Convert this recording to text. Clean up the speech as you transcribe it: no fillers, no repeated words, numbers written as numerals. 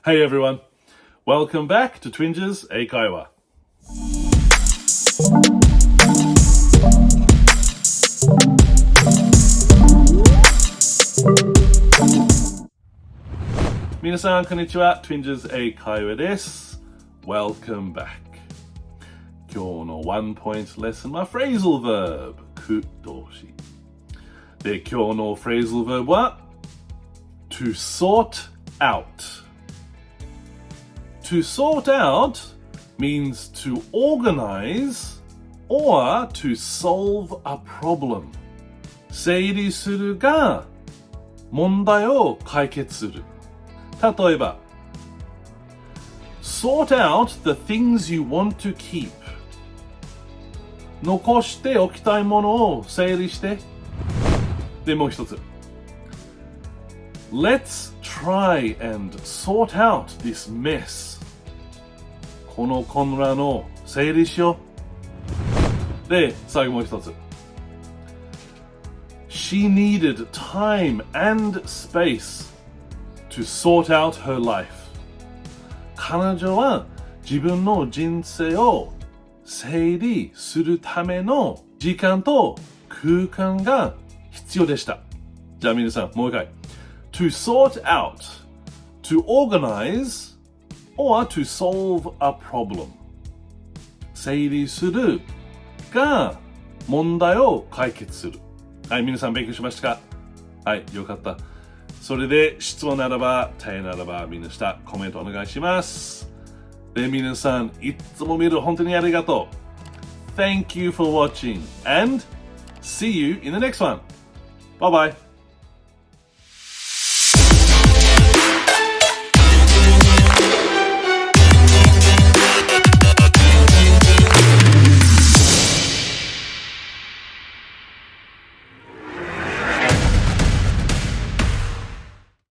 Hey everyone, welcome back to Twinges 英会話。皆さんこんにちは、Twinges 英会話です。Welcome back。今日のワンポイントレッスンは Phrasal Verb 句動詞で、今日の Phrasal Verb は to sort out。To sort out means to organize or to solve a problem. 整理するが問題を解決する。例えば、sort out the things you want to keep. 残しておきたいものを整理して。で、もう一つ。Let's try and sort out this mess. この混乱を整理しよう。で、最後もう一つ。She needed time and space to sort out her life. 彼女は自分の人生を整理するための時間と空間が必要でした。じゃあ皆さん、もう一回。To sort out, to organize, or to solve a problem. 整理するが問題を解決する。はい、皆さん勉強しましたか？はい、よかった。それで質問ならば、問いならば、みんな下コメントお願いします。で、皆さん、いつも見る本当にありがとう。Thank you for watching and see you in the next one. Bye bye.